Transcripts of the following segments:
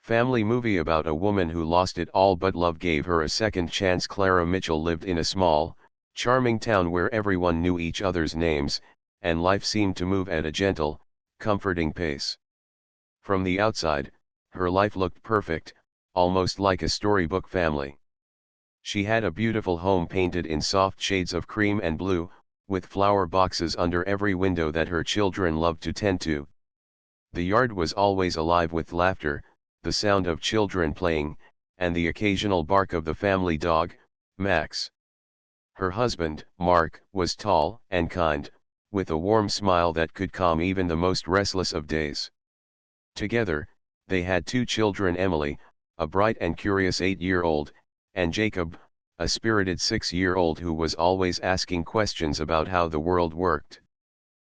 Family movie about a woman who lost it all but love gave her a second chance. Clara Mitchell lived in a small, charming town where everyone knew each other's names, and life seemed to move at a gentle, comforting pace. From the outside, her life looked perfect, almost like a storybook family. She had a beautiful home painted in soft shades of cream and blue, with flower boxes under every window that her children loved to tend to. The yard was always alive with laughter, the sound of children playing, and the occasional bark of the family dog, Max. Her husband, Mark, was tall and kind, with a warm smile that could calm even the most restless of days. Together, they had two children: Emily, a bright and curious 8-year-old, and Jacob, a spirited 6-year-old who was always asking questions about how the world worked.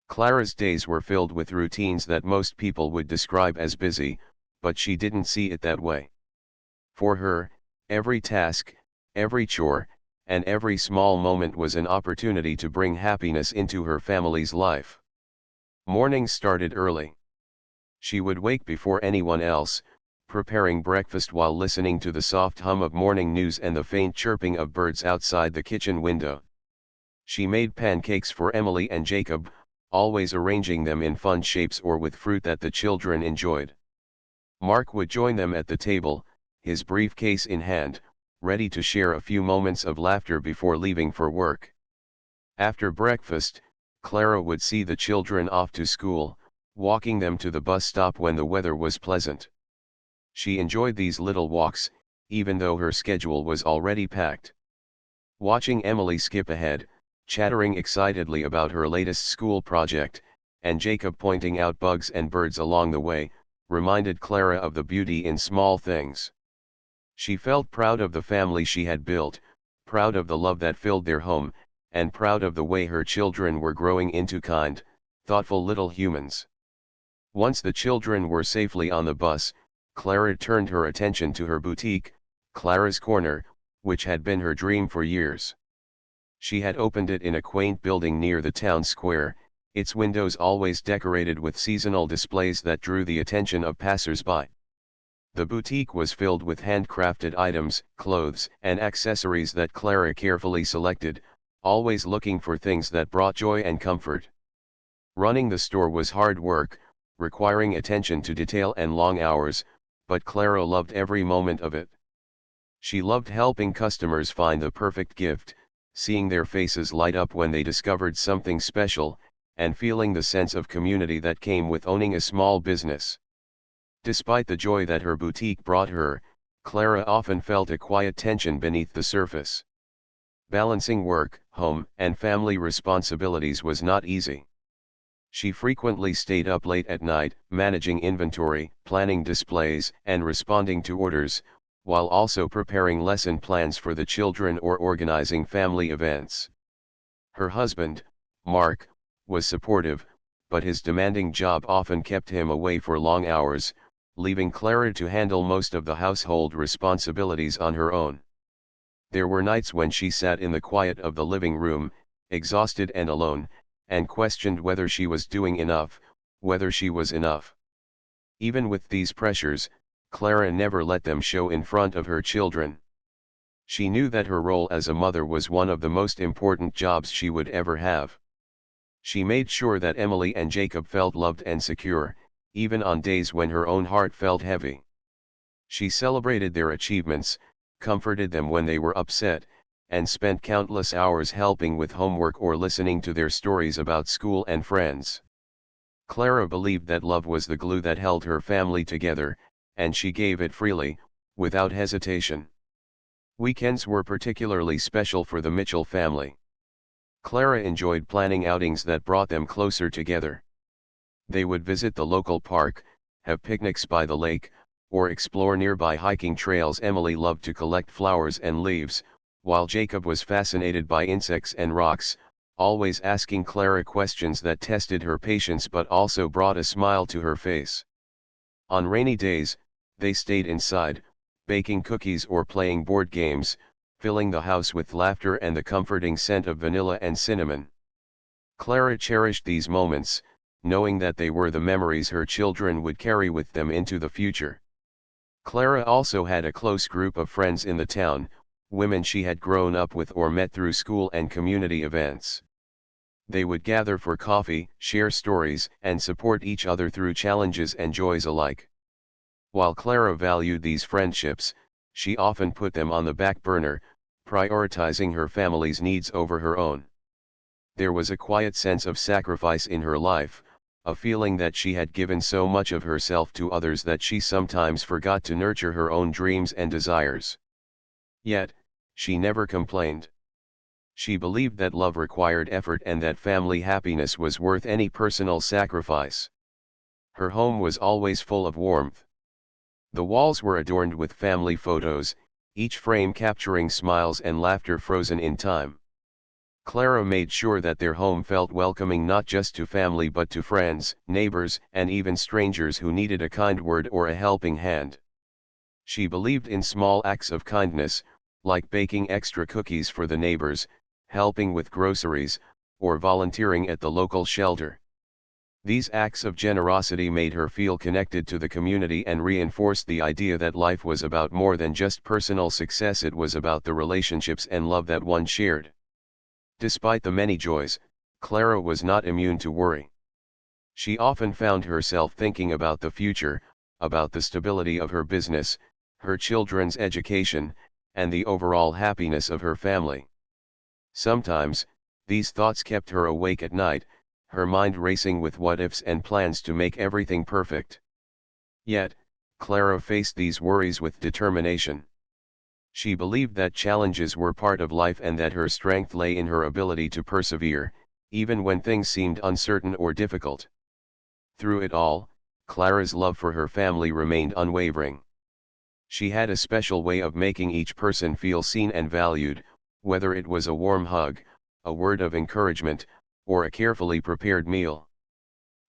Clara's days were filled with routines that most people would describe as busy, but she didn't see it that way. For her, every task, every chore, and every small moment was an opportunity to bring happiness into her family's life. Mornings started early. She would wake before anyone else, preparing breakfast while listening to the soft hum of morning news and the faint chirping of birds outside the kitchen window. She made pancakes for Emily and Jacob, always arranging them in fun shapes or with fruit that the children enjoyed. Mark would join them at the table, his briefcase in hand, ready to share a few moments of laughter before leaving for work. After breakfast, Clara would see the children off to school, walking them to the bus stop when the weather was pleasant. She enjoyed these little walks, even though her schedule was already packed. Watching Emily skip ahead, chattering excitedly about her latest school project, and Jacob pointing out bugs and birds along the way, reminded Clara of the beauty in small things. She felt proud of the family she had built, proud of the love that filled their home, and proud of the way her children were growing into kind, thoughtful little humans. Once the children were safely on the bus, Clara turned her attention to her boutique, Clara's Corner, which had been her dream for years. She had opened it in a quaint building near the town square, its windows always decorated with seasonal displays that drew the attention of passers-by. The boutique was filled with handcrafted items, clothes, and accessories that Clara carefully selected, always looking for things that brought joy and comfort. Running the store was hard work, requiring attention to detail and long hours, but Clara loved every moment of it. She loved helping customers find the perfect gift, seeing their faces light up when they discovered something special, and feeling the sense of community that came with owning a small business. Despite the joy that her boutique brought her, Clara often felt a quiet tension beneath the surface. Balancing work, home, and family responsibilities was not easy. She frequently stayed up late at night, managing inventory, planning displays, and responding to orders, while also preparing lesson plans for the children or organizing family events. Her husband, Mark, was supportive, but his demanding job often kept him away for long hours, leaving Clara to handle most of the household responsibilities on her own. There were nights when she sat in the quiet of the living room, exhausted and alone, and questioned whether she was doing enough, whether she was enough. Even with these pressures, Clara never let them show in front of her children. She knew that her role as a mother was one of the most important jobs she would ever have. She made sure that Emily and Jacob felt loved and secure, even on days when her own heart felt heavy. She celebrated their achievements, comforted them when they were upset, and spent countless hours helping with homework or listening to their stories about school and friends. Clara believed that love was the glue that held her family together, and she gave it freely, without hesitation. Weekends were particularly special for the Mitchell family. Clara enjoyed planning outings that brought them closer together. They would visit the local park, have picnics by the lake, or explore nearby hiking trails. Emily loved to collect flowers and leaves, while Jacob was fascinated by insects and rocks, always asking Clara questions that tested her patience but also brought a smile to her face. On rainy days, they stayed inside, baking cookies or playing board games, filling the house with laughter and the comforting scent of vanilla and cinnamon. Clara cherished these moments, knowing that they were the memories her children would carry with them into the future. Clara also had a close group of friends in the town, women she had grown up with or met through school and community events. They would gather for coffee, share stories, and support each other through challenges and joys alike. While Clara valued these friendships, she often put them on the back burner, prioritizing her family's needs over her own. There was a quiet sense of sacrifice in her life, a feeling that she had given so much of herself to others that she sometimes forgot to nurture her own dreams and desires. Yet, she never complained. She believed that love required effort and that family happiness was worth any personal sacrifice. Her home was always full of warmth. The walls were adorned with family photos, each frame capturing smiles and laughter frozen in time. Clara made sure that their home felt welcoming not just to family but to friends, neighbors, and even strangers who needed a kind word or a helping hand. She believed in small acts of kindness, like baking extra cookies for the neighbors, helping with groceries, or volunteering at the local shelter. These acts of generosity made her feel connected to the community and reinforced the idea that life was about more than just personal success. It was about the relationships and love that one shared. Despite the many joys, Clara was not immune to worry. She often found herself thinking about the future, about the stability of her business, her children's education, and the overall happiness of her family. Sometimes, these thoughts kept her awake at night, her mind racing with what-ifs and plans to make everything perfect. Yet, Clara faced these worries with determination. She believed that challenges were part of life and that her strength lay in her ability to persevere, even when things seemed uncertain or difficult. Through it all, Clara's love for her family remained unwavering. She had a special way of making each person feel seen and valued, whether it was a warm hug, a word of encouragement, or a carefully prepared meal.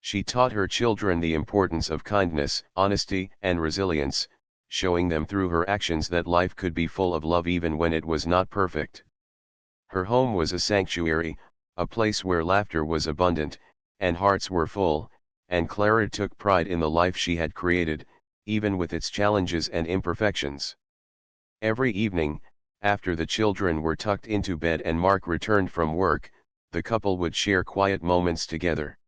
She taught her children the importance of kindness, honesty, and resilience, showing them through her actions that life could be full of love even when it was not perfect. Her home was a sanctuary, a place where laughter was abundant, and hearts were full, and Clara took pride in the life she had created, even with its challenges and imperfections. Every evening, after the children were tucked into bed and Mark returned from work, the couple would share quiet moments together.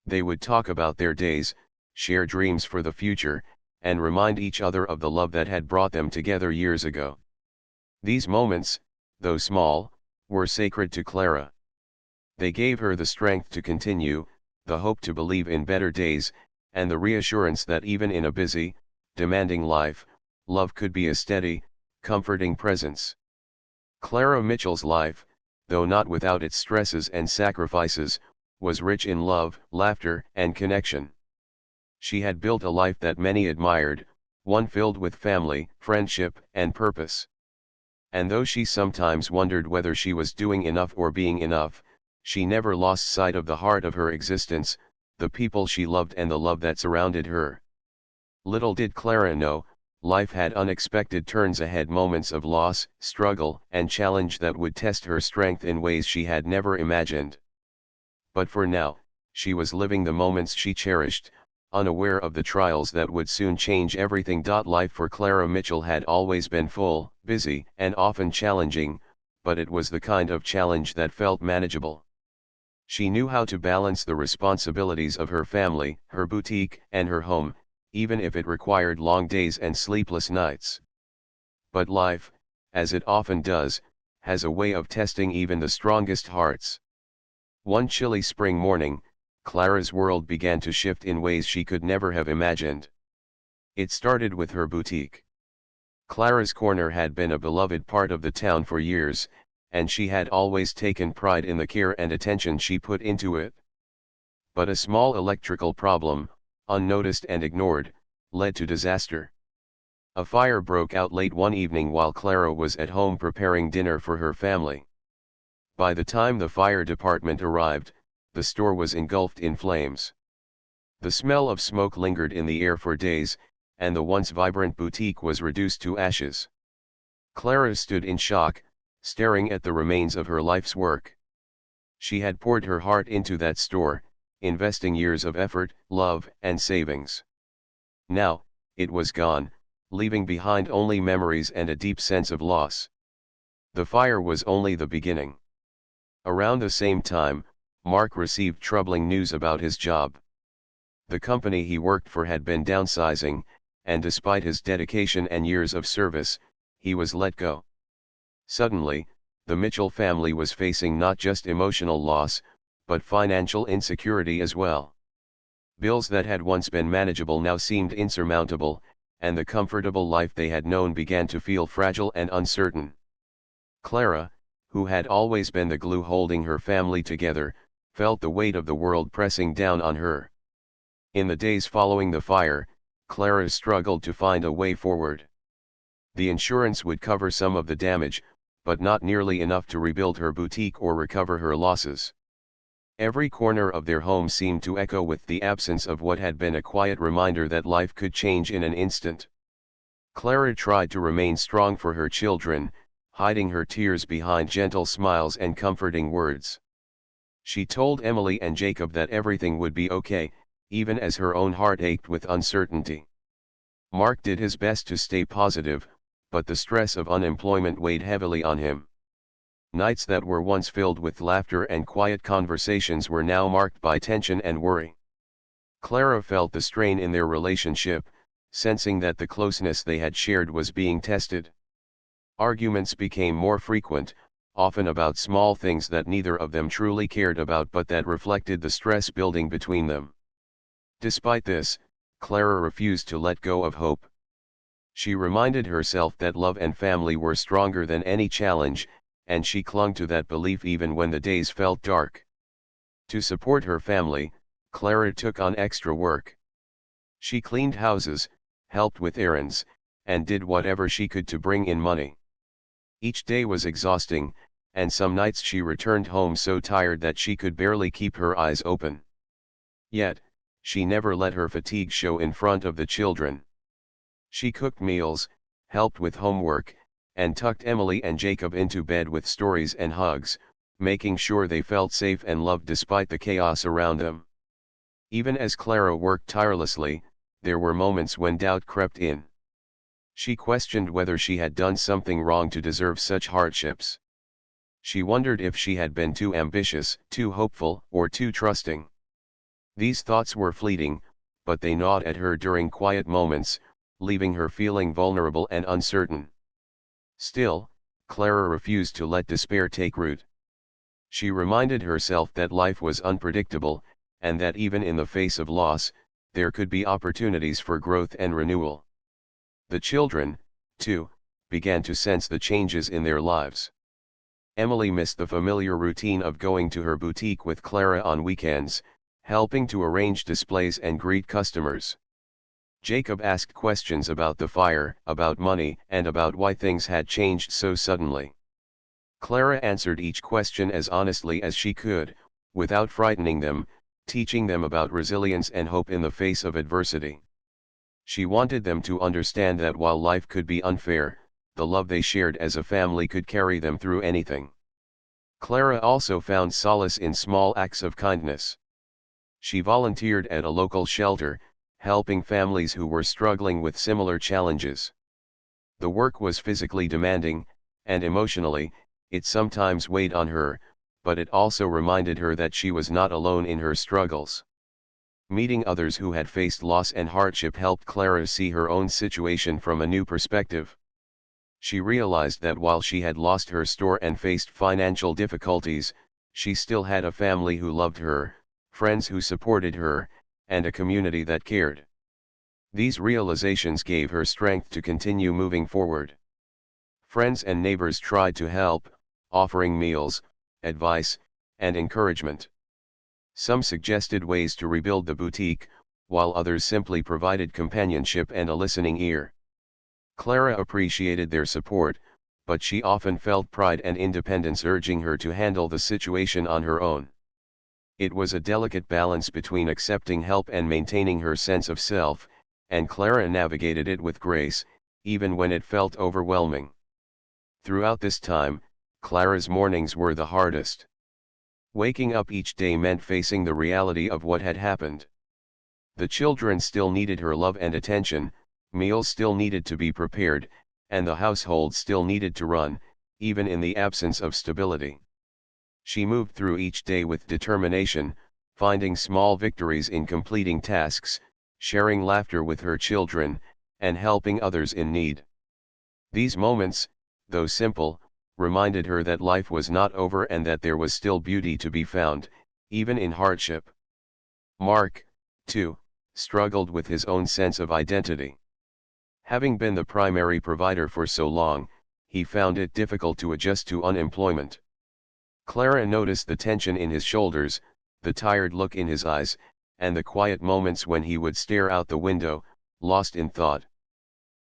They would talk about their days, share dreams for the future, and remind each other of the love that had brought them together years ago. These moments, though small, were sacred to Clara. They gave her the strength to continue, the hope to believe in better days, and the reassurance that even in a busy, demanding life, love could be a steady, comforting presence. Clara Mitchell's life, though not without its stresses and sacrifices, was rich in love, laughter, and connection. She had built a life that many admired, one filled with family, friendship, and purpose. And though she sometimes wondered whether she was doing enough or being enough, she never lost sight of the heart of her existence, the people she loved and the love that surrounded her. Little did Clara know, life had unexpected turns ahead, moments of loss, struggle, and challenge that would test her strength in ways she had never imagined. But for now, she was living the moments she cherished, unaware of the trials that would soon change everything. Life for Clara Mitchell had always been full, busy, and often challenging, but it was the kind of challenge that felt manageable. She knew how to balance the responsibilities of her family, her boutique, and her home, even if it required long days and sleepless nights. But life, as it often does, has a way of testing even the strongest hearts. One chilly spring morning, Clara's world began to shift in ways she could never have imagined. It started with her boutique. Clara's Corner had been a beloved part of the town for years, and she had always taken pride in the care and attention she put into it. But a small electrical problem, unnoticed and ignored, led to disaster. A fire broke out late one evening while Clara was at home preparing dinner for her family. By the time the fire department arrived, the store was engulfed in flames. The smell of smoke lingered in the air for days, and the once vibrant boutique was reduced to ashes. Clara stood in shock, staring at the remains of her life's work. She had poured her heart into that store, investing years of effort, love, and savings. Now, it was gone, leaving behind only memories and a deep sense of loss. The fire was only the beginning. Around the same time, Mark received troubling news about his job. The company he worked for had been downsizing, and despite his dedication and years of service, he was let go. Suddenly, the Mitchell family was facing not just emotional loss, but financial insecurity as well. Bills that had once been manageable now seemed insurmountable, and the comfortable life they had known began to feel fragile and uncertain. Clara, who had always been the glue holding her family together, felt the weight of the world pressing down on her. In the days following the fire, Clara struggled to find a way forward. The insurance would cover some of the damage, but not nearly enough to rebuild her boutique or recover her losses. Every corner of their home seemed to echo with the absence of what had been a quiet reminder that life could change in an instant. Clara tried to remain strong for her children, hiding her tears behind gentle smiles and comforting words. She told Emily and Jacob that everything would be okay, even as her own heart ached with uncertainty. Mark did his best to stay positive, but the stress of unemployment weighed heavily on him. Nights that were once filled with laughter and quiet conversations were now marked by tension and worry. Clara felt the strain in their relationship, sensing that the closeness they had shared was being tested. Arguments became more frequent, often about small things that neither of them truly cared about but that reflected the stress building between them. Despite this, Clara refused to let go of hope. She reminded herself that love and family were stronger than any challenge, and she clung to that belief even when the days felt dark. To support her family, Clara took on extra work. She cleaned houses, helped with errands, and did whatever she could to bring in money. Each day was exhausting, and some nights she returned home so tired that she could barely keep her eyes open. Yet, she never let her fatigue show in front of the children. She cooked meals, helped with homework, and tucked Emily and Jacob into bed with stories and hugs, making sure they felt safe and loved despite the chaos around them. Even as Clara worked tirelessly, there were moments when doubt crept in. She questioned whether she had done something wrong to deserve such hardships. She wondered if she had been too ambitious, too hopeful, or too trusting. These thoughts were fleeting, but they gnawed at her during quiet moments, leaving her feeling vulnerable and uncertain. Still, Clara refused to let despair take root. She reminded herself that life was unpredictable, and that even in the face of loss, there could be opportunities for growth and renewal. The children, too, began to sense the changes in their lives. Emily missed the familiar routine of going to her boutique with Clara on weekends, helping to arrange displays and greet customers. Jacob asked questions about the fire, about money, and about why things had changed so suddenly. Clara answered each question as honestly as she could, without frightening them, teaching them about resilience and hope in the face of adversity. She wanted them to understand that while life could be unfair, the love they shared as a family could carry them through anything. Clara also found solace in small acts of kindness. She volunteered at a local shelter, helping families who were struggling with similar challenges. The work was physically demanding, and emotionally, it sometimes weighed on her, but it also reminded her that she was not alone in her struggles. Meeting others who had faced loss and hardship helped Clara see her own situation from a new perspective. She realized that while she had lost her store and faced financial difficulties, she still had a family who loved her, friends who supported her, and a community that cared. These realizations gave her strength to continue moving forward. Friends and neighbors tried to help, offering meals, advice, and encouragement. Some suggested ways to rebuild the boutique, while others simply provided companionship and a listening ear. Clara appreciated their support, but she often felt pride and independence urging her to handle the situation on her own. It was a delicate balance between accepting help and maintaining her sense of self, and Clara navigated it with grace, even when it felt overwhelming. Throughout this time, Clara's mornings were the hardest. Waking up each day meant facing the reality of what had happened. The children still needed her love and attention, Meals still needed to be prepared, and the household still needed to run, even in the absence of stability. She moved through each day with determination, finding small victories in completing tasks, sharing laughter with her children, and helping others in need. These moments, though simple, reminded her that life was not over and that there was still beauty to be found, even in hardship. Mark, too, struggled with his own sense of identity. Having been the primary provider for so long, he found it difficult to adjust to unemployment. Clara noticed the tension in his shoulders, the tired look in his eyes, and the quiet moments when he would stare out the window, lost in thought.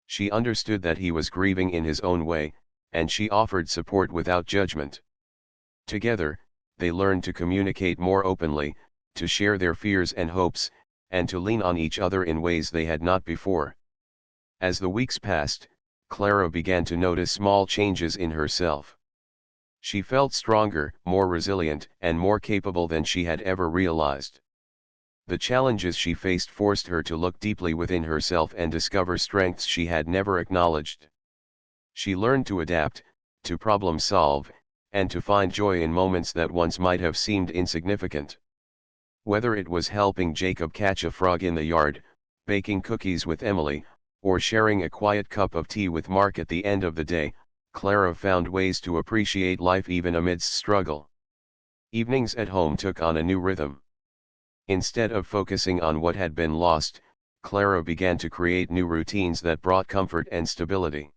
She understood that he was grieving in his own way, and she offered support without judgment. Together, they learned to communicate more openly, to share their fears and hopes, and to lean on each other in ways they had not before. As the weeks passed, Clara began to notice small changes in herself. She felt stronger, more resilient, and more capable than she had ever realized. The challenges she faced forced her to look deeply within herself and discover strengths she had never acknowledged. She learned to adapt, to problem solve, and to find joy in moments that once might have seemed insignificant. Whether it was helping Jacob catch a frog in the yard, baking cookies with Emily, or sharing a quiet cup of tea with Mark at the end of the day, Clara found ways to appreciate life even amidst struggle. Evenings at home took on a new rhythm. Instead of focusing on what had been lost, Clara began to create new routines that brought comfort and stability.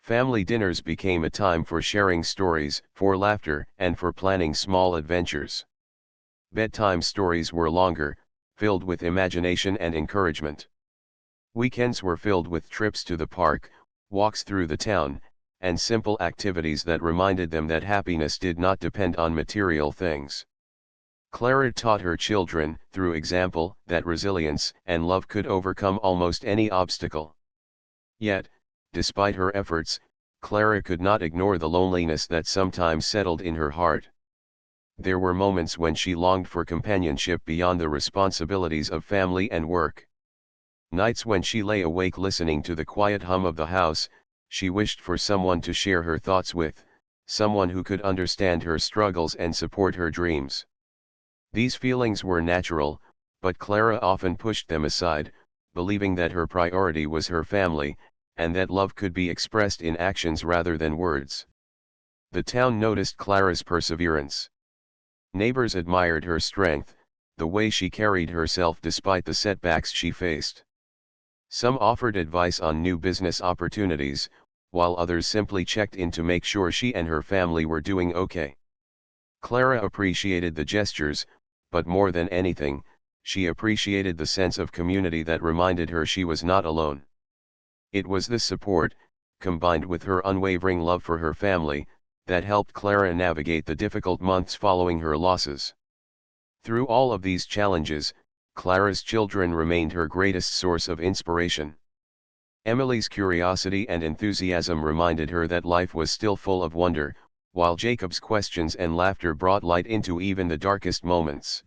Family dinners became a time for sharing stories, for laughter, and for planning small adventures. Bedtime stories were longer, filled with imagination and encouragement. Weekends were filled with trips to the park, walks through the town, and simple activities that reminded them that happiness did not depend on material things. Clara taught her children, through example, that resilience and love could overcome almost any obstacle. Yet, despite her efforts, Clara could not ignore the loneliness that sometimes settled in her heart. There were moments when she longed for companionship beyond the responsibilities of family and work. Nights when she lay awake listening to the quiet hum of the house, she wished for someone to share her thoughts with, someone who could understand her struggles and support her dreams. These feelings were natural, but Clara often pushed them aside, believing that her priority was her family, and that love could be expressed in actions rather than words. The town noticed Clara's perseverance. Neighbors admired her strength, the way she carried herself despite the setbacks she faced. Some offered advice on new business opportunities, while others simply checked in to make sure she and her family were doing okay. Clara appreciated the gestures, but more than anything, she appreciated the sense of community that reminded her she was not alone. It was this support, combined with her unwavering love for her family, that helped Clara navigate the difficult months following her losses. Through all of these challenges, Clara's children remained her greatest source of inspiration. Emily's curiosity and enthusiasm reminded her that life was still full of wonder, while Jacob's questions and laughter brought light into even the darkest moments.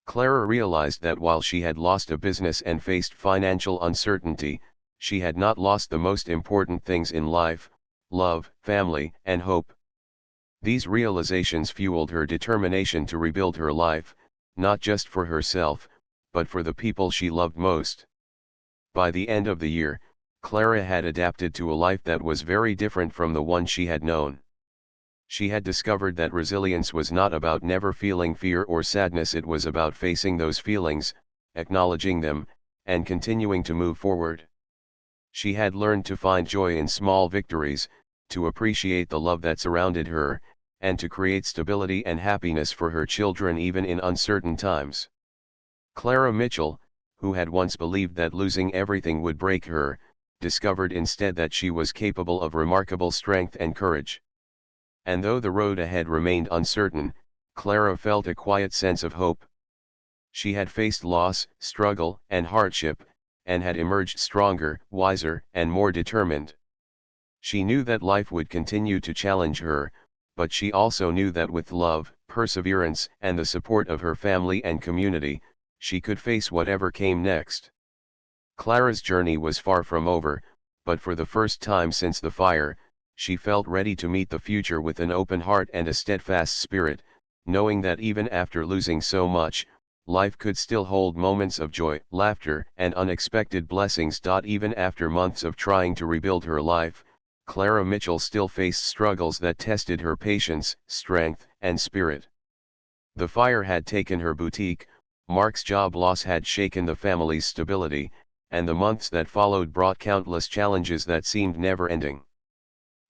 Clara realized that while she had lost a business and faced financial uncertainty, she had not lost the most important things in life: love, family, and hope. These realizations fueled her determination to rebuild her life, not just for herself, but for the people she loved most. By the end of the year, Clara had adapted to a life that was very different from the one she had known. She had discovered that resilience was not about never feeling fear or sadness. It was about facing those feelings, acknowledging them, and continuing to move forward. She had learned to find joy in small victories, to appreciate the love that surrounded her, and to create stability and happiness for her children even in uncertain times. Clara Mitchell, who had once believed that losing everything would break her, discovered instead that she was capable of remarkable strength and courage. And though the road ahead remained uncertain, Clara felt a quiet sense of hope. She had faced loss, struggle, and hardship, and had emerged stronger, wiser, and more determined. She knew that life would continue to challenge her, but she also knew that with love, perseverance, and the support of her family and community, she could face whatever came next. Clara's journey was far from over, but for the first time since the fire, she felt ready to meet the future with an open heart and a steadfast spirit, knowing that even after losing so much, life could still hold moments of joy, laughter, and unexpected blessings. Even after months of trying to rebuild her life, Clara Mitchell still faced struggles that tested her patience, strength, and spirit. The fire had taken her boutique, Mark's job loss had shaken the family's stability, and the months that followed brought countless challenges that seemed never-ending.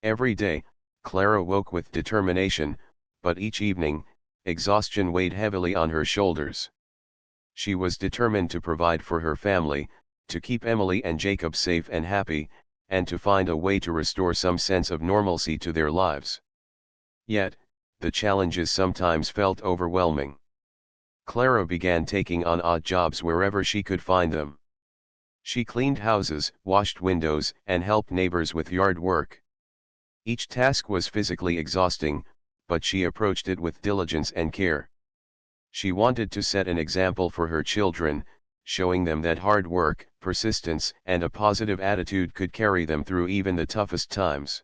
Every day, Clara woke with determination, but each evening, exhaustion weighed heavily on her shoulders. She was determined to provide for her family, to keep Emily and Jacob safe and happy, and to find a way to restore some sense of normalcy to their lives. Yet, the challenges sometimes felt overwhelming. Clara began taking on odd jobs wherever she could find them. She cleaned houses, washed windows, and helped neighbors with yard work. Each task was physically exhausting, but she approached it with diligence and care. She wanted to set an example for her children, showing them that hard work, persistence, and a positive attitude could carry them through even the toughest times.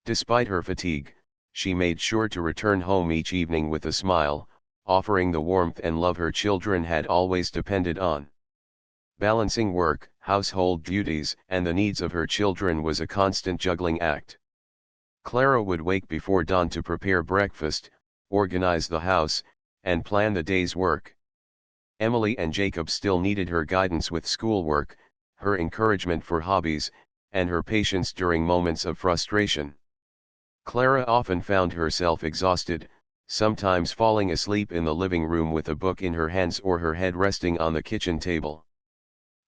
Despite her fatigue, she made sure to return home each evening with a smile, offering the warmth and love her children had always depended on. Balancing work, household duties, and the needs of her children was a constant juggling act. Clara would wake before dawn to prepare breakfast, organize the house, and plan the day's work. Emily and Jacob still needed her guidance with schoolwork, her encouragement for hobbies, and her patience during moments of frustration. Clara often found herself exhausted, sometimes falling asleep in the living room with a book in her hands or her head resting on the kitchen table.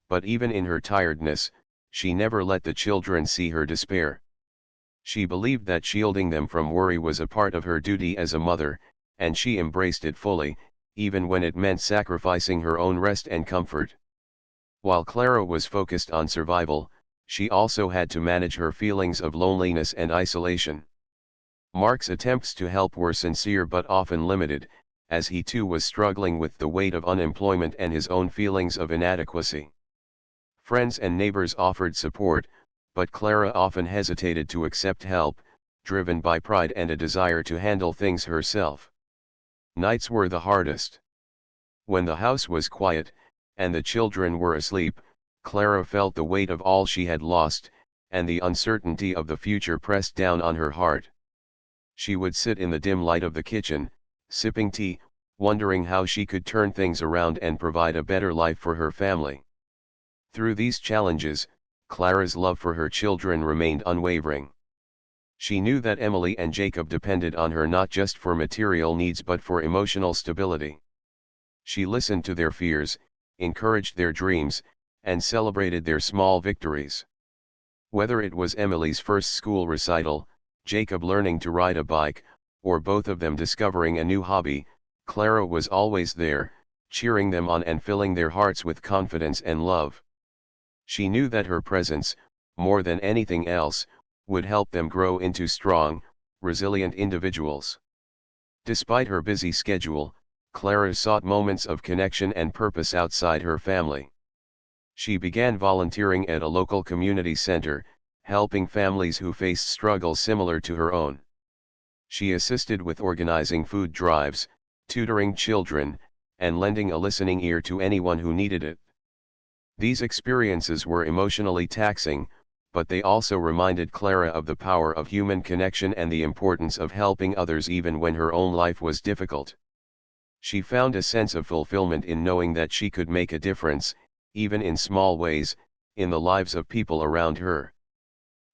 But even in her tiredness, she never let the children see her despair. She believed that shielding them from worry was a part of her duty as a mother, and she embraced it fully, even when it meant sacrificing her own rest and comfort. While Clara was focused on survival, she also had to manage her feelings of loneliness and isolation. Mark's attempts to help were sincere but often limited, as he too was struggling with the weight of unemployment and his own feelings of inadequacy. Friends and neighbors offered support, but Clara often hesitated to accept help, driven by pride and a desire to handle things herself. Nights were the hardest. When the house was quiet, and the children were asleep, Clara felt the weight of all she had lost, and the uncertainty of the future pressed down on her heart. She would sit in the dim light of the kitchen, sipping tea, wondering how she could turn things around and provide a better life for her family. Through these challenges, Clara's love for her children remained unwavering. She knew that Emily and Jacob depended on her not just for material needs but for emotional stability. She listened to their fears, encouraged their dreams, and celebrated their small victories. Whether it was Emily's first school recital, Jacob learning to ride a bike, or both of them discovering a new hobby, Clara was always there, cheering them on and filling their hearts with confidence and love. She knew that her presence, more than anything else, would help them grow into strong, resilient individuals. Despite her busy schedule, Clara sought moments of connection and purpose outside her family. She began volunteering at a local community center, helping families who faced struggles similar to her own. She assisted with organizing food drives, tutoring children, and lending a listening ear to anyone who needed it. These experiences were emotionally taxing, but they also reminded Clara of the power of human connection and the importance of helping others even when her own life was difficult. She found a sense of fulfillment in knowing that she could make a difference, even in small ways, in the lives of people around her.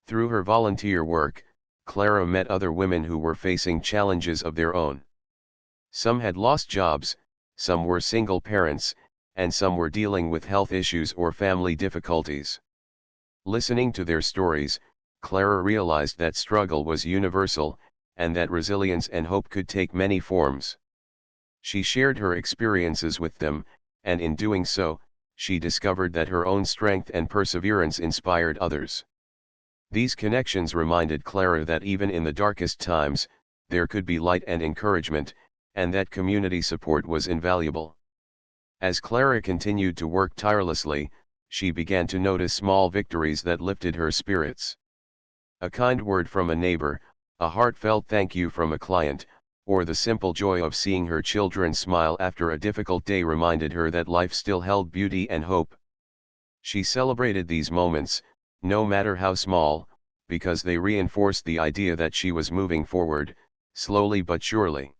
Through her volunteer work, Clara met other women who were facing challenges of their own. Some had lost jobs, some were single parents, and some were dealing with health issues or family difficulties. Listening to their stories, Clara realized that struggle was universal, and that resilience and hope could take many forms. She shared her experiences with them, and in doing so, she discovered that her own strength and perseverance inspired others. These connections reminded Clara that even in the darkest times, there could be light and encouragement, and that community support was invaluable. As Clara continued to work tirelessly, she began to notice small victories that lifted her spirits. A kind word from a neighbor, a heartfelt thank you from a client, or the simple joy of seeing her children smile after a difficult day reminded her that life still held beauty and hope. She celebrated these moments, no matter how small, because they reinforced the idea that she was moving forward, slowly but surely.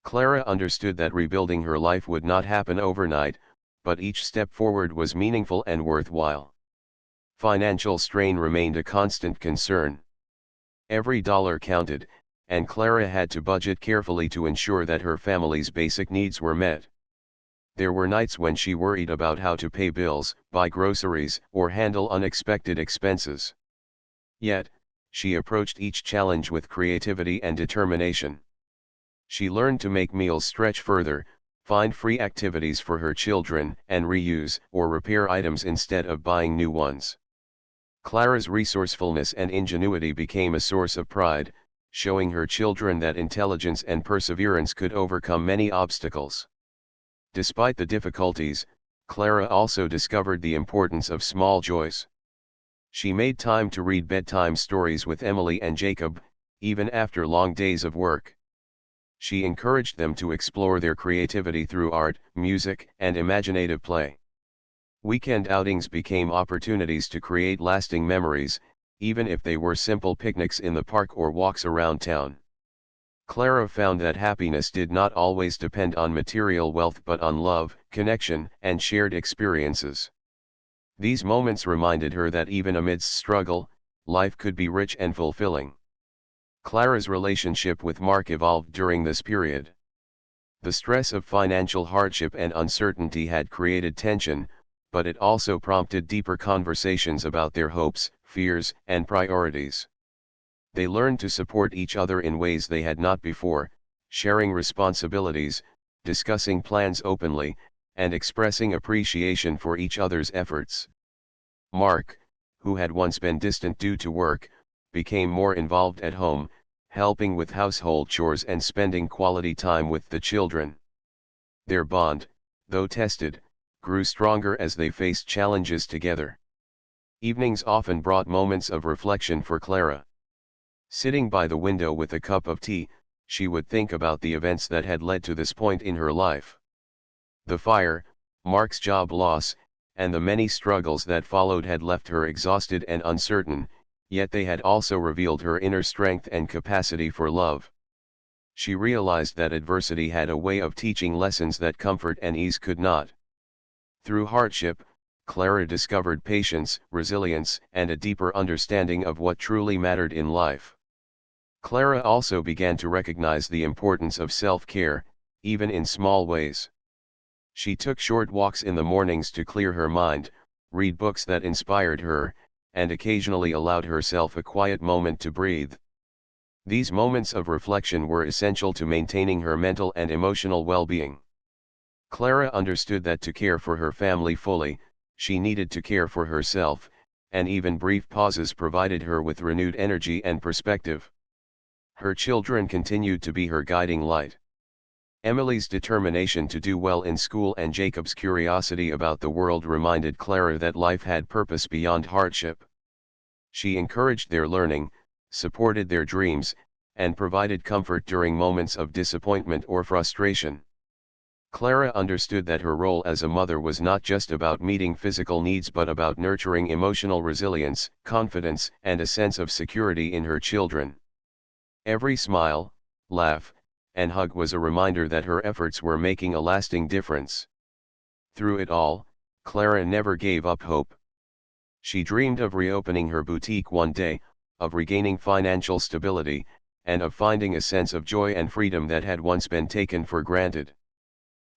Clara understood that rebuilding her life would not happen overnight, but each step forward was meaningful and worthwhile. Financial strain remained a constant concern. Every dollar counted, and Clara had to budget carefully to ensure that her family's basic needs were met. There were nights when she worried about how to pay bills, buy groceries, or handle unexpected expenses. Yet, she approached each challenge with creativity and determination. She learned to make meals stretch further, find free activities for her children, and reuse or repair items instead of buying new ones. Clara's resourcefulness and ingenuity became a source of pride, showing her children that intelligence and perseverance could overcome many obstacles. Despite the difficulties, Clara also discovered the importance of small joys. She made time to read bedtime stories with Emily and Jacob, even after long days of work. She encouraged them to explore their creativity through art, music, and imaginative play. Weekend outings became opportunities to create lasting memories, even if they were simple picnics in the park or walks around town. Clara found that happiness did not always depend on material wealth but on love, connection, and shared experiences. These moments reminded her that even amidst struggle, life could be rich and fulfilling. Clara's relationship with Mark evolved during this period. The stress of financial hardship and uncertainty had created tension, but it also prompted deeper conversations about their hopes, fears, and priorities. They learned to support each other in ways they had not before, sharing responsibilities, discussing plans openly, and expressing appreciation for each other's efforts. Mark, who had once been distant due to work, became more involved at home, helping with household chores and spending quality time with the children. Their bond, though tested, grew stronger as they faced challenges together. Evenings often brought moments of reflection for Clara. Sitting by the window with a cup of tea, she would think about the events that had led to this point in her life. The fire, Mark's job loss, and the many struggles that followed had left her exhausted and uncertain, yet they had also revealed her inner strength and capacity for love. She realized that adversity had a way of teaching lessons that comfort and ease could not. Through hardship, Clara discovered patience, resilience, and a deeper understanding of what truly mattered in life. Clara also began to recognize the importance of self-care, even in small ways. She took short walks in the mornings to clear her mind, read books that inspired her, and occasionally allowed herself a quiet moment to breathe. These moments of reflection were essential to maintaining her mental and emotional well-being. Clara understood that to care for her family fully, she needed to care for herself, and even brief pauses provided her with renewed energy and perspective. Her children continued to be her guiding light. Emily's determination to do well in school and Jacob's curiosity about the world reminded Clara that life had purpose beyond hardship. She encouraged their learning, supported their dreams, and provided comfort during moments of disappointment or frustration. Clara understood that her role as a mother was not just about meeting physical needs but about nurturing emotional resilience, confidence, and a sense of security in her children. Every smile, laugh, and hug was a reminder that her efforts were making a lasting difference. Through it all, Clara never gave up hope. She dreamed of reopening her boutique one day, of regaining financial stability, and of finding a sense of joy and freedom that had once been taken for granted.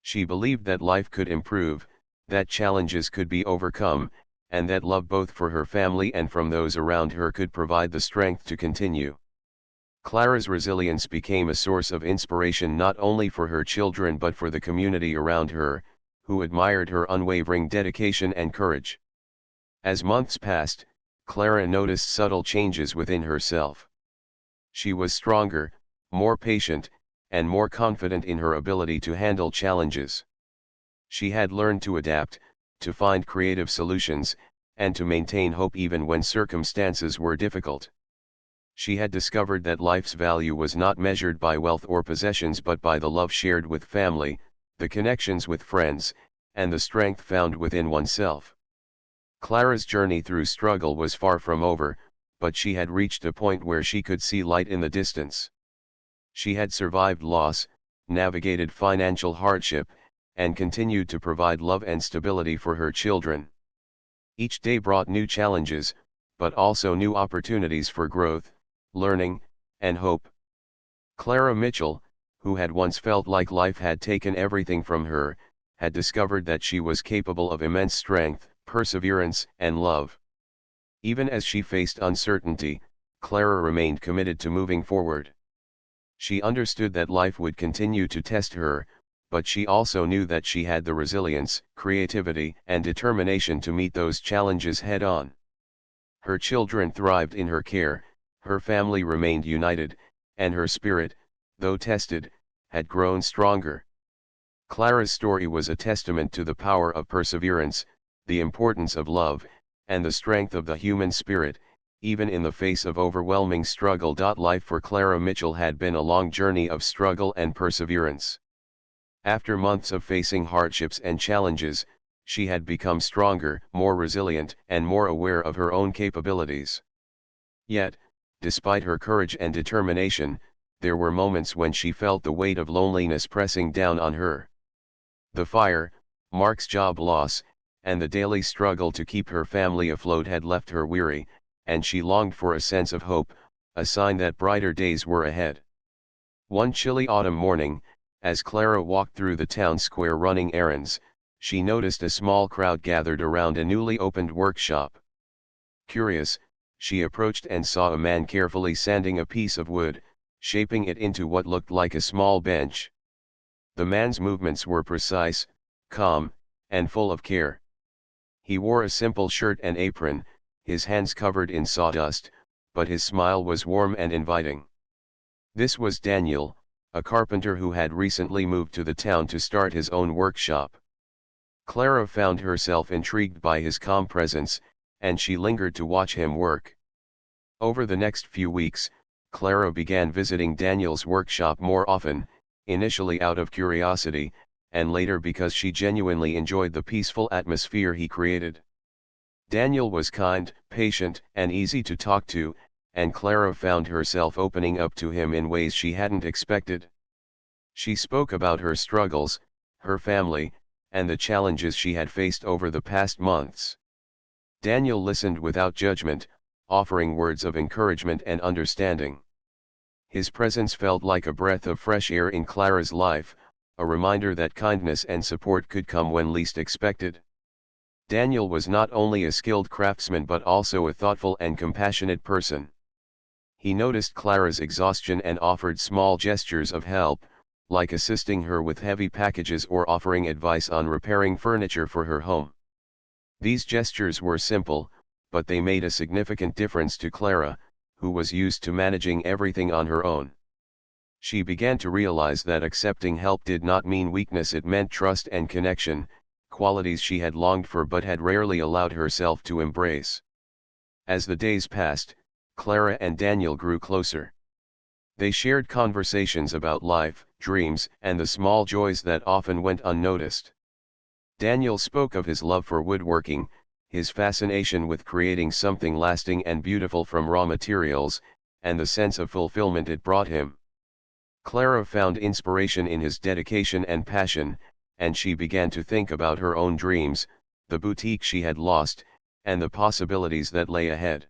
She believed that life could improve, that challenges could be overcome, and that love both for her family and from those around her could provide the strength to continue. Clara's resilience became a source of inspiration not only for her children but for the community around her, who admired her unwavering dedication and courage. As months passed, Clara noticed subtle changes within herself. She was stronger, more patient, and more confident in her ability to handle challenges. She had learned to adapt, to find creative solutions, and to maintain hope even when circumstances were difficult. She had discovered that life's value was not measured by wealth or possessions but by the love shared with family, the connections with friends, and the strength found within oneself. Clara's journey through struggle was far from over, but she had reached a point where she could see light in the distance. She had survived loss, navigated financial hardship, and continued to provide love and stability for her children. Each day brought new challenges, but also new opportunities for growth, learning, and hope. Clara Mitchell, who had once felt like life had taken everything from her, had discovered that she was capable of immense strength, perseverance, and love. Even as she faced uncertainty, Clara remained committed to moving forward. She understood that life would continue to test her, but she also knew that she had the resilience, creativity, and determination to meet those challenges head-on. Her children thrived in her care, her family remained united, and her spirit, though tested, had grown stronger. Clara's story was a testament to the power of perseverance, the importance of love, and the strength of the human spirit, even in the face of overwhelming struggle. Life for Clara Mitchell had been a long journey of struggle and perseverance. After months of facing hardships and challenges, she had become stronger, more resilient, and more aware of her own capabilities. Yet, despite her courage and determination, there were moments when she felt the weight of loneliness pressing down on her. The fire, Mark's job loss, and the daily struggle to keep her family afloat had left her weary, and she longed for a sense of hope, a sign that brighter days were ahead. One chilly autumn morning, as Clara walked through the town square running errands, she noticed a small crowd gathered around a newly opened workshop. Curious, she approached and saw a man carefully sanding a piece of wood, shaping it into what looked like a small bench. The man's movements were precise, calm, and full of care. He wore a simple shirt and apron, his hands covered in sawdust, but his smile was warm and inviting. This was Daniel, a carpenter who had recently moved to the town to start his own workshop. Clara found herself intrigued by his calm presence, and she lingered to watch him work. Over the next few weeks, Clara began visiting Daniel's workshop more often, initially out of curiosity, and later because she genuinely enjoyed the peaceful atmosphere he created. Daniel was kind, patient, and easy to talk to, and Clara found herself opening up to him in ways she hadn't expected. She spoke about her struggles, her family, and the challenges she had faced over the past months. Daniel listened without judgment, offering words of encouragement and understanding. His presence felt like a breath of fresh air in Clara's life, a reminder that kindness and support could come when least expected. Daniel was not only a skilled craftsman but also a thoughtful and compassionate person. He noticed Clara's exhaustion and offered small gestures of help, like assisting her with heavy packages or offering advice on repairing furniture for her home. These gestures were simple, but they made a significant difference to Clara, who was used to managing everything on her own. She began to realize that accepting help did not mean weakness, it meant trust and connection, qualities she had longed for but had rarely allowed herself to embrace. As the days passed, Clara and Daniel grew closer. They shared conversations about life, dreams, and the small joys that often went unnoticed. Daniel spoke of his love for woodworking, his fascination with creating something lasting and beautiful from raw materials, and the sense of fulfillment it brought him. Clara found inspiration in his dedication and passion, and she began to think about her own dreams, the boutique she had lost, and the possibilities that lay ahead.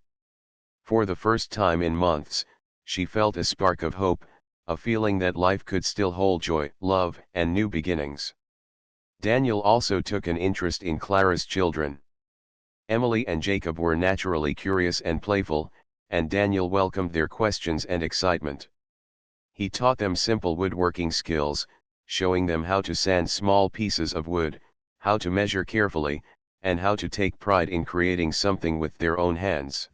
For the first time in months, she felt a spark of hope, a feeling that life could still hold joy, love, and new beginnings. Daniel also took an interest in Clara's children. Emily and Jacob were naturally curious and playful, and Daniel welcomed their questions and excitement. He taught them simple woodworking skills, showing them how to sand small pieces of wood, how to measure carefully, and how to take pride in creating something with their own hands.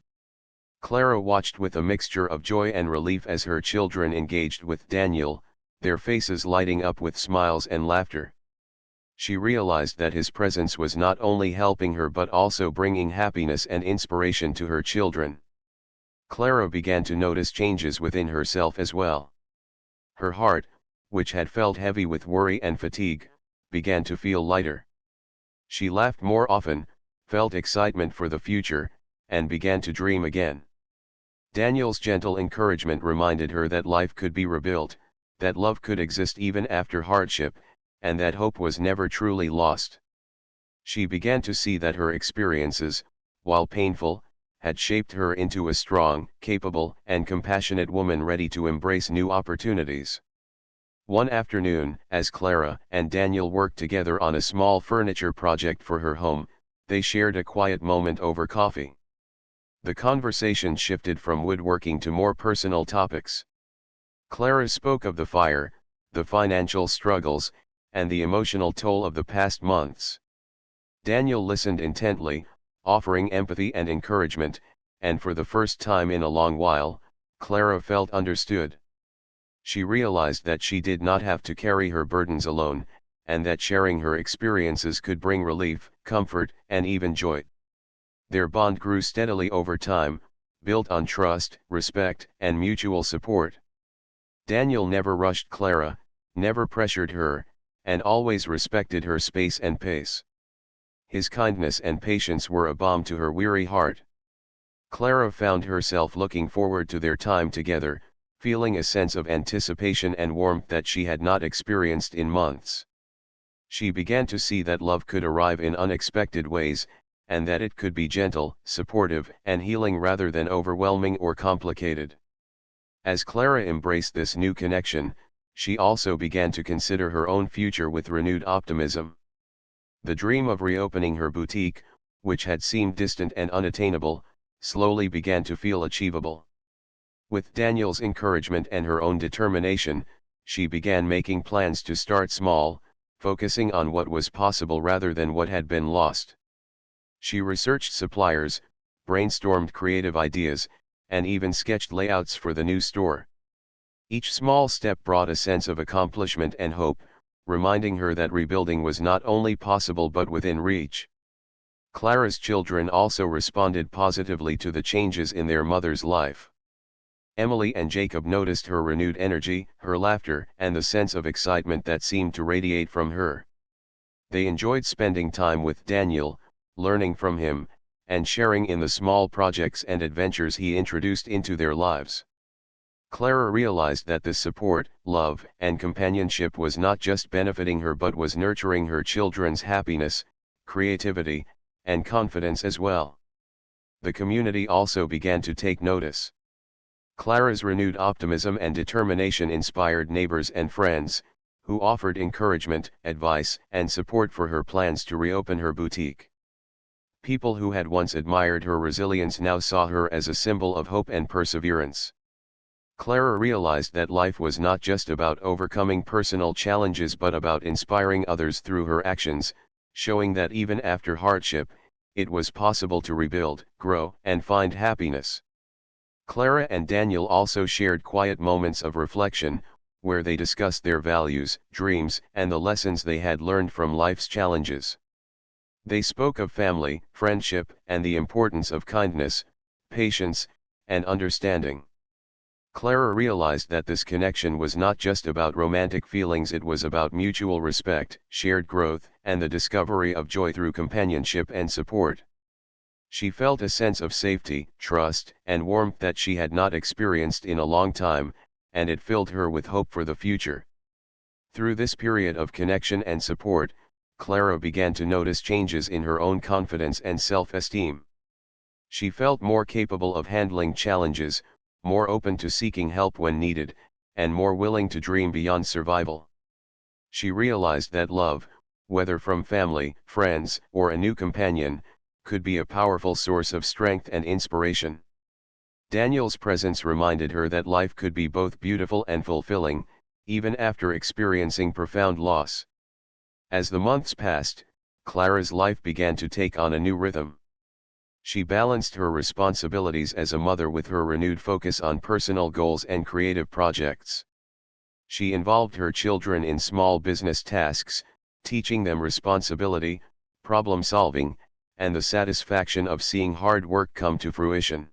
Clara watched with a mixture of joy and relief as her children engaged with Daniel, their faces lighting up with smiles and laughter. She realized that his presence was not only helping her but also bringing happiness and inspiration to her children. Clara began to notice changes within herself as well. Her heart, which had felt heavy with worry and fatigue, began to feel lighter. She laughed more often, felt excitement for the future, and began to dream again. Daniel's gentle encouragement reminded her that life could be rebuilt, that love could exist even after hardship, and that hope was never truly lost. She began to see that her experiences, while painful, had shaped her into a strong, capable, and compassionate woman ready to embrace new opportunities. One afternoon, as Clara and Daniel worked together on a small furniture project for her home, they shared a quiet moment over coffee. The conversation shifted from woodworking to more personal topics. Clara spoke of the fire, the financial struggles, and the emotional toll of the past months. Daniel listened intently, offering empathy and encouragement, and for the first time in a long while, Clara felt understood. She realized that she did not have to carry her burdens alone, and that sharing her experiences could bring relief, comfort, and even joy. Their bond grew steadily over time, built on trust, respect, and mutual support. Daniel never rushed Clara, never pressured her, and always respected her space and pace. His kindness and patience were a balm to her weary heart. Clara found herself looking forward to their time together, feeling a sense of anticipation and warmth that she had not experienced in months. She began to see that love could arrive in unexpected ways, and that it could be gentle, supportive, and healing rather than overwhelming or complicated. As Clara embraced this new connection, she also began to consider her own future with renewed optimism. The dream of reopening her boutique, which had seemed distant and unattainable, slowly began to feel achievable. With Daniel's encouragement and her own determination, she began making plans to start small, focusing on what was possible rather than what had been lost. She researched suppliers, brainstormed creative ideas, and even sketched layouts for the new store. Each small step brought a sense of accomplishment and hope, reminding her that rebuilding was not only possible but within reach. Clara's children also responded positively to the changes in their mother's life. Emily and Jacob noticed her renewed energy, her laughter, and the sense of excitement that seemed to radiate from her. They enjoyed spending time with Daniel, learning from him, and sharing in the small projects and adventures he introduced into their lives. Clara realized that this support, love, and companionship was not just benefiting her but was nurturing her children's happiness, creativity, and confidence as well. The community also began to take notice. Clara's renewed optimism and determination inspired neighbors and friends, who offered encouragement, advice, and support for her plans to reopen her boutique. People who had once admired her resilience now saw her as a symbol of hope and perseverance. Clara realized that life was not just about overcoming personal challenges but about inspiring others through her actions, showing that even after hardship, it was possible to rebuild, grow, and find happiness. Clara and Daniel also shared quiet moments of reflection, where they discussed their values, dreams, and the lessons they had learned from life's challenges. They spoke of family, friendship, and the importance of kindness, patience, and understanding. Clara realized that this connection was not just about romantic feelings, it was about mutual respect, shared growth, and the discovery of joy through companionship and support. She felt a sense of safety, trust, and warmth that she had not experienced in a long time, and it filled her with hope for the future. Through this period of connection and support, Clara began to notice changes in her own confidence and self-esteem. She felt more capable of handling challenges, more open to seeking help when needed, and more willing to dream beyond survival. She realized that love, whether from family, friends, or a new companion, could be a powerful source of strength and inspiration. Daniel's presence reminded her that life could be both beautiful and fulfilling, even after experiencing profound loss. As the months passed, Clara's life began to take on a new rhythm. She balanced her responsibilities as a mother with her renewed focus on personal goals and creative projects. She involved her children in small business tasks, teaching them responsibility, problem solving, and the satisfaction of seeing hard work come to fruition.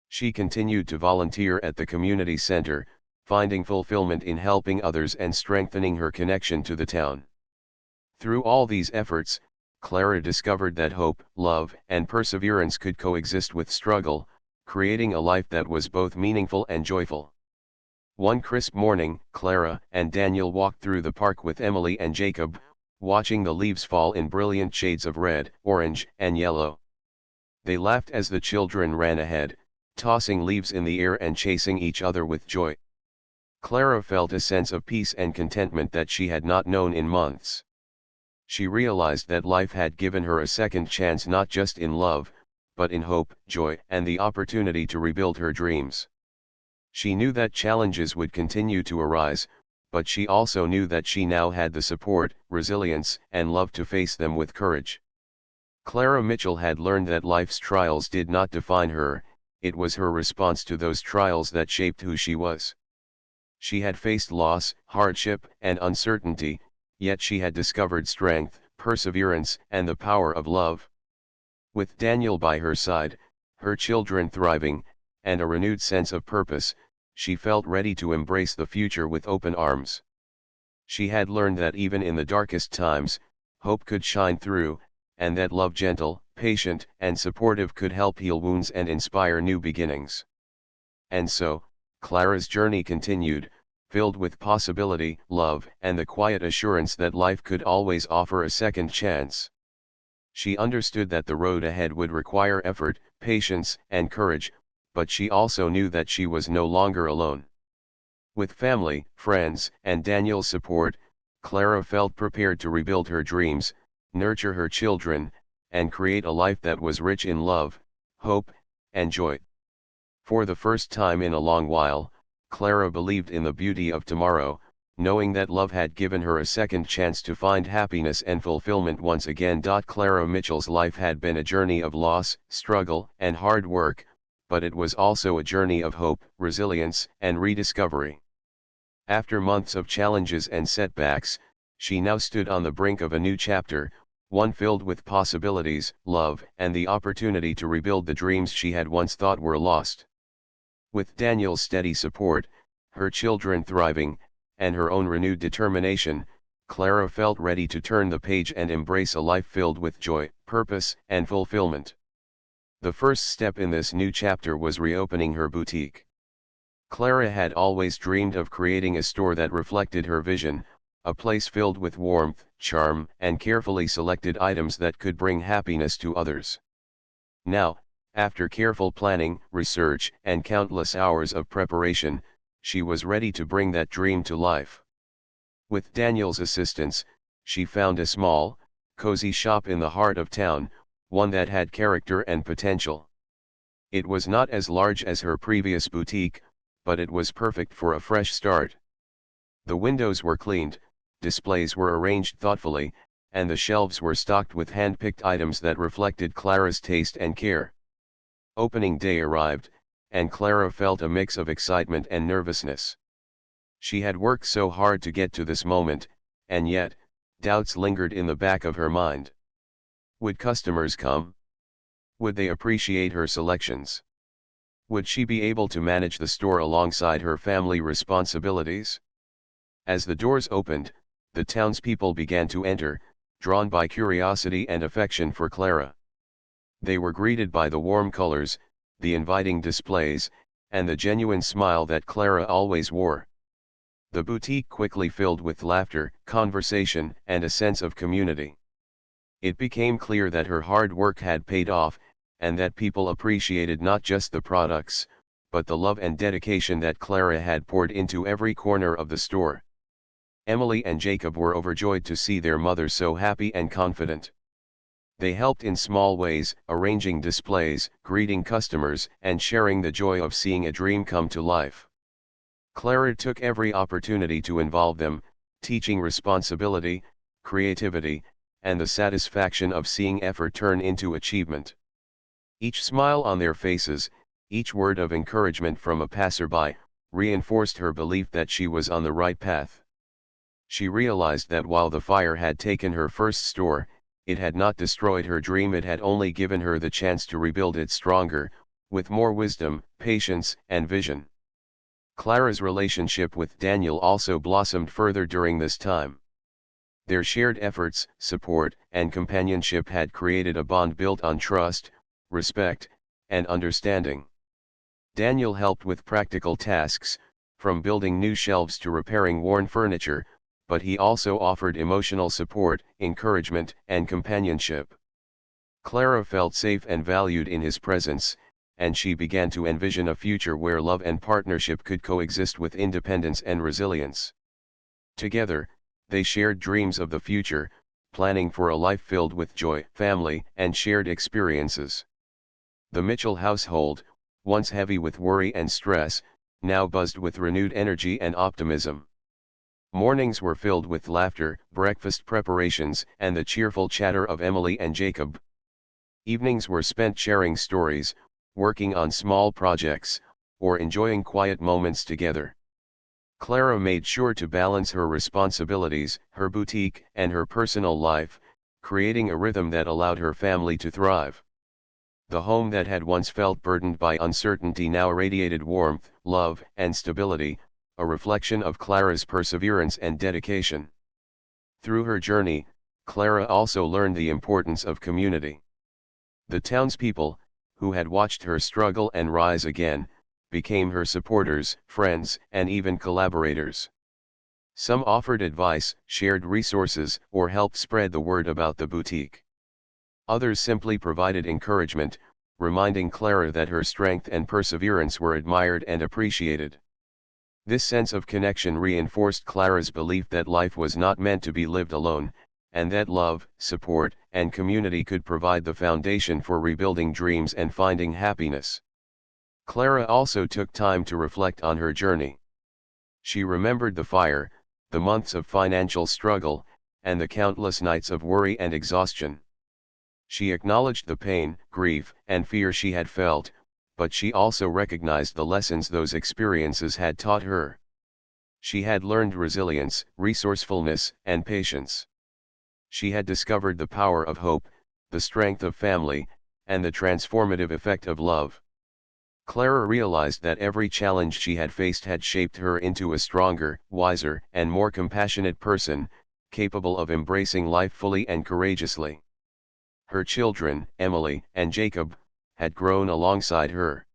She continued to volunteer at the community center, finding fulfillment in helping others and strengthening her connection to the town. Through all these efforts, Clara discovered that hope, love, and perseverance could coexist with struggle, creating a life that was both meaningful and joyful. One crisp morning, Clara and Daniel walked through the park with Emily and Jacob, watching the leaves fall in brilliant shades of red, orange, and yellow. They laughed as the children ran ahead, tossing leaves in the air and chasing each other with joy. Clara felt a sense of peace and contentment that she had not known in months. She realized that life had given her a second chance not just in love, but in hope, joy, and the opportunity to rebuild her dreams. She knew that challenges would continue to arise, but she also knew that she now had the support, resilience, and love to face them with courage. Clara Mitchell had learned that life's trials did not define her, it was her response to those trials that shaped who she was. She had faced loss, hardship, and uncertainty, yet she had discovered strength, perseverance, and the power of love. With Daniel by her side, her children thriving, and a renewed sense of purpose, she felt ready to embrace the future with open arms. She had learned that even in the darkest times, hope could shine through, and that love, gentle, patient, and supportive, could help heal wounds and inspire new beginnings. And so, Clara's journey continued, filled with possibility, love, and the quiet assurance that life could always offer a second chance. She understood that the road ahead would require effort, patience, and courage, but she also knew that she was no longer alone. With family, friends, and Daniel's support, Clara felt prepared to rebuild her dreams, nurture her children, and create a life that was rich in love, hope, and joy. For the first time in a long while, Clara believed in the beauty of tomorrow, knowing that love had given her a second chance to find happiness and fulfillment once again. Clara Mitchell's life had been a journey of loss, struggle, and hard work, but it was also a journey of hope, resilience, and rediscovery. After months of challenges and setbacks, she now stood on the brink of a new chapter, one filled with possibilities, love, and the opportunity to rebuild the dreams she had once thought were lost. With Daniel's steady support, her children thriving, and her own renewed determination, Clara felt ready to turn the page and embrace a life filled with joy, purpose, and fulfillment. The first step in this new chapter was reopening her boutique. Clara had always dreamed of creating a store that reflected her vision, a place filled with warmth, charm, and carefully selected items that could bring happiness to others. Now, after careful planning, research, and countless hours of preparation, she was ready to bring that dream to life. With Daniel's assistance, she found a small, cozy shop in the heart of town, one that had character and potential. It was not as large as her previous boutique, but it was perfect for a fresh start. The windows were cleaned, displays were arranged thoughtfully, and the shelves were stocked with hand-picked items that reflected Clara's taste and care. Opening day arrived, and Clara felt a mix of excitement and nervousness. She had worked so hard to get to this moment, and yet, doubts lingered in the back of her mind. Would customers come? Would they appreciate her selections? Would she be able to manage the store alongside her family responsibilities? As the doors opened, the townspeople began to enter, drawn by curiosity and affection for Clara. They were greeted by the warm colors, the inviting displays, and the genuine smile that Clara always wore. The boutique quickly filled with laughter, conversation, and a sense of community. It became clear that her hard work had paid off, and that people appreciated not just the products, but the love and dedication that Clara had poured into every corner of the store. Emily and Jacob were overjoyed to see their mother so happy and confident. They helped in small ways, arranging displays, greeting customers, and sharing the joy of seeing a dream come to life. Clara took every opportunity to involve them, teaching responsibility, creativity, and the satisfaction of seeing effort turn into achievement. Each smile on their faces, each word of encouragement from a passerby, reinforced her belief that she was on the right path. She realized that while the fire had taken her first store, it had not destroyed her dream, it had only given her the chance to rebuild it stronger, with more wisdom, patience, and vision. Clara's relationship with Daniel also blossomed further during this time. Their shared efforts, support, and companionship had created a bond built on trust, respect, and understanding. Daniel helped with practical tasks, from building new shelves to repairing worn furniture, but he also offered emotional support, encouragement, and companionship. Clara felt safe and valued in his presence, and she began to envision a future where love and partnership could coexist with independence and resilience. Together, they shared dreams of the future, planning for a life filled with joy, family, and shared experiences. The Mitchell household, once heavy with worry and stress, now buzzed with renewed energy and optimism. Mornings were filled with laughter, breakfast preparations, and the cheerful chatter of Emily and Jacob. Evenings were spent sharing stories, working on small projects, or enjoying quiet moments together. Clara made sure to balance her responsibilities, her boutique, and her personal life, creating a rhythm that allowed her family to thrive. The home that had once felt burdened by uncertainty now radiated warmth, love, and stability, a reflection of Clara's perseverance and dedication. Through her journey, Clara also learned the importance of community. The townspeople, who had watched her struggle and rise again, became her supporters, friends, and even collaborators. Some offered advice, shared resources, or helped spread the word about the boutique. Others simply provided encouragement, reminding Clara that her strength and perseverance were admired and appreciated. This sense of connection reinforced Clara's belief that life was not meant to be lived alone, and that love, support, and community could provide the foundation for rebuilding dreams and finding happiness. Clara also took time to reflect on her journey. She remembered the fire, the months of financial struggle, and the countless nights of worry and exhaustion. She acknowledged the pain, grief, and fear she had felt, but she also recognized the lessons those experiences had taught her. She had learned resilience, resourcefulness, and patience. She had discovered the power of hope, the strength of family, and the transformative effect of love. Clara realized that every challenge she had faced had shaped her into a stronger, wiser, and more compassionate person, capable of embracing life fully and courageously. Her children, Emily and Jacob, had grown alongside her.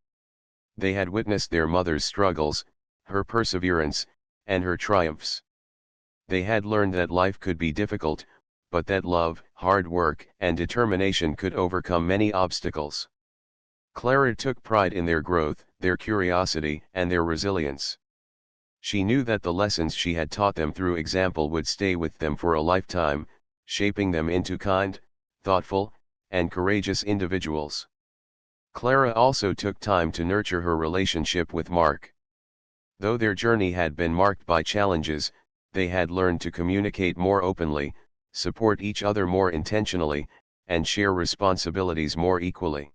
They had witnessed their mother's struggles, her perseverance, and her triumphs. They had learned that life could be difficult, but that love, hard work, and determination could overcome many obstacles. Clara took pride in their growth, their curiosity, and their resilience. She knew that the lessons she had taught them through example would stay with them for a lifetime, shaping them into kind, thoughtful, and courageous individuals. Clara also took time to nurture her relationship with Mark. Though their journey had been marked by challenges, they had learned to communicate more openly, support each other more intentionally, and share responsibilities more equally.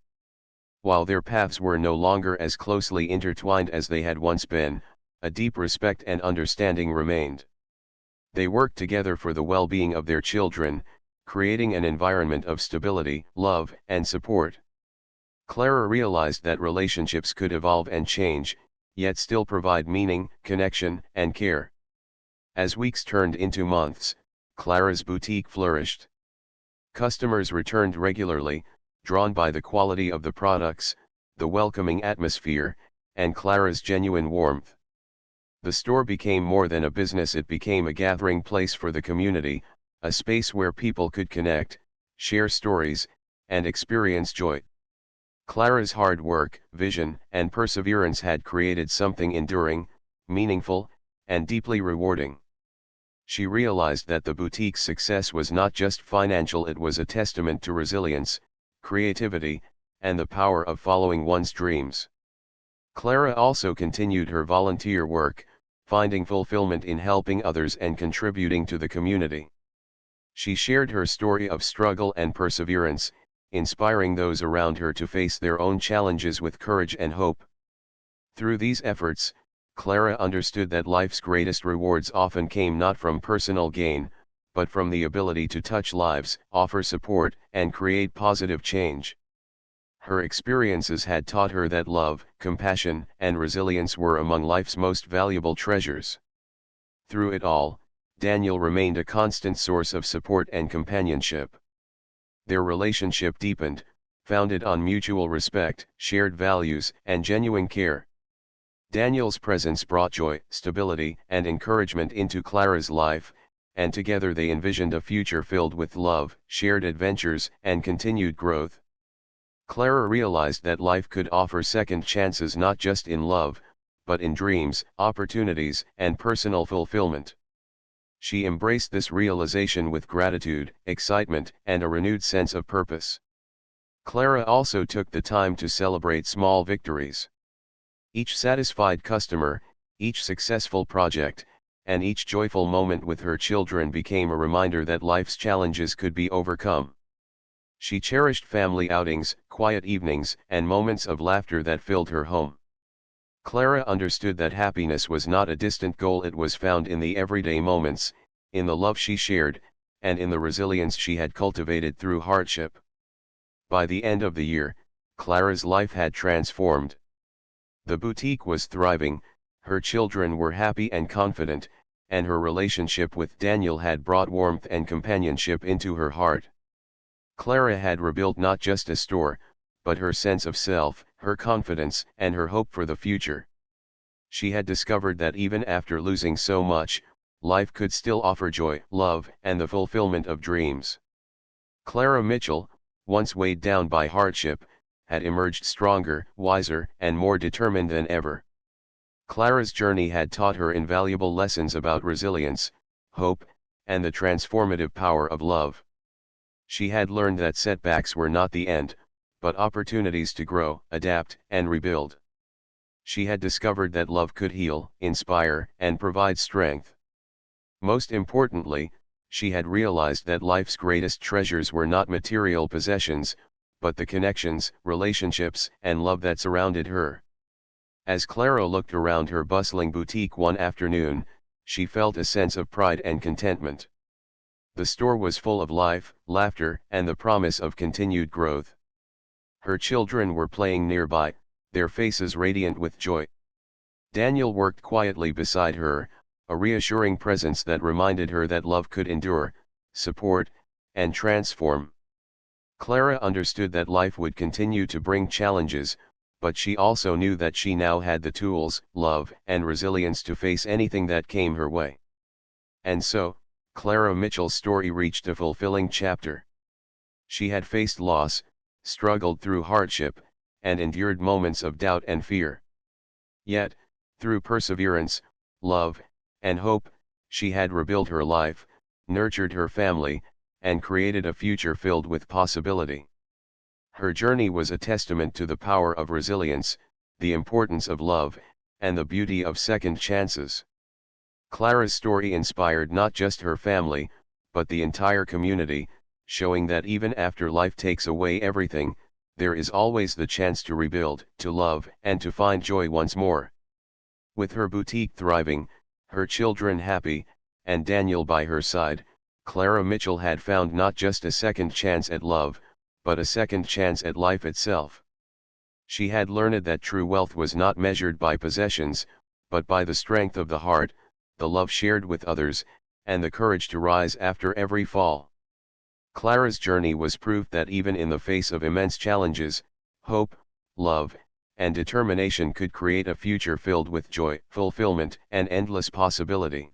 While their paths were no longer as closely intertwined as they had once been, a deep respect and understanding remained. They worked together for the well-being of their children, creating an environment of stability, love, and support. Clara realized that relationships could evolve and change, yet still provide meaning, connection, and care. As weeks turned into months, Clara's boutique flourished. Customers returned regularly, drawn by the quality of the products, the welcoming atmosphere, and Clara's genuine warmth. The store became more than a business, it became a gathering place for the community, a space where people could connect, share stories, and experience joy. Clara's hard work, vision, and perseverance had created something enduring, meaningful, and deeply rewarding. She realized that the boutique's success was not just financial, it was a testament to resilience, creativity, and the power of following one's dreams. Clara also continued her volunteer work, finding fulfillment in helping others and contributing to the community. She shared her story of struggle and perseverance, inspiring those around her to face their own challenges with courage and hope. Through these efforts, Clara understood that life's greatest rewards often came not from personal gain, but from the ability to touch lives, offer support, and create positive change. Her experiences had taught her that love, compassion, and resilience were among life's most valuable treasures. Through it all, Daniel remained a constant source of support and companionship. Their relationship deepened, founded on mutual respect, shared values, and genuine care. Daniel's presence brought joy, stability, and encouragement into Clara's life, and together they envisioned a future filled with love, shared adventures, and continued growth. Clara realized that life could offer second chances not just in love, but in dreams, opportunities, and personal fulfillment. She embraced this realization with gratitude, excitement, and a renewed sense of purpose. Clara also took the time to celebrate small victories. Each satisfied customer, each successful project, and each joyful moment with her children became a reminder that life's challenges could be overcome. She cherished family outings, quiet evenings, and moments of laughter that filled her home. Clara understood that happiness was not a distant goal, it was found in the everyday moments, in the love she shared, and in the resilience she had cultivated through hardship. By the end of the year, Clara's life had transformed. The boutique was thriving, her children were happy and confident, and her relationship with Daniel had brought warmth and companionship into her heart. Clara had rebuilt not just a store, but her sense of self, her confidence, and her hope for the future. She had discovered that even after losing so much, life could still offer joy, love, and the fulfillment of dreams. Clara Mitchell, once weighed down by hardship, had emerged stronger, wiser, and more determined than ever. Clara's journey had taught her invaluable lessons about resilience, hope, and the transformative power of love. She had learned that setbacks were not the end, but opportunities to grow, adapt, and rebuild. She had discovered that love could heal, inspire, and provide strength. Most importantly, she had realized that life's greatest treasures were not material possessions, but the connections, relationships, and love that surrounded her. As Clara looked around her bustling boutique one afternoon, she felt a sense of pride and contentment. The store was full of life, laughter, and the promise of continued growth. Her children were playing nearby, their faces radiant with joy. Daniel worked quietly beside her, a reassuring presence that reminded her that love could endure, support, and transform. Clara understood that life would continue to bring challenges, but she also knew that she now had the tools, love, and resilience to face anything that came her way. And so, Clara Mitchell's story reached a fulfilling chapter. She had faced loss, struggled through hardship, and endured moments of doubt and fear. Yet, through perseverance, love, and hope, she had rebuilt her life, nurtured her family, and created a future filled with possibility. Her journey was a testament to the power of resilience, the importance of love, and the beauty of second chances. Clara's story inspired not just her family, but the entire community, showing that even after life takes away everything, there is always the chance to rebuild, to love, and to find joy once more. With her boutique thriving, her children happy, and Daniel by her side, Clara Mitchell had found not just a second chance at love, but a second chance at life itself. She had learned that true wealth was not measured by possessions, but by the strength of the heart, the love shared with others, and the courage to rise after every fall. Clara's journey was proof that even in the face of immense challenges, hope, love, and determination could create a future filled with joy, fulfillment, and endless possibility.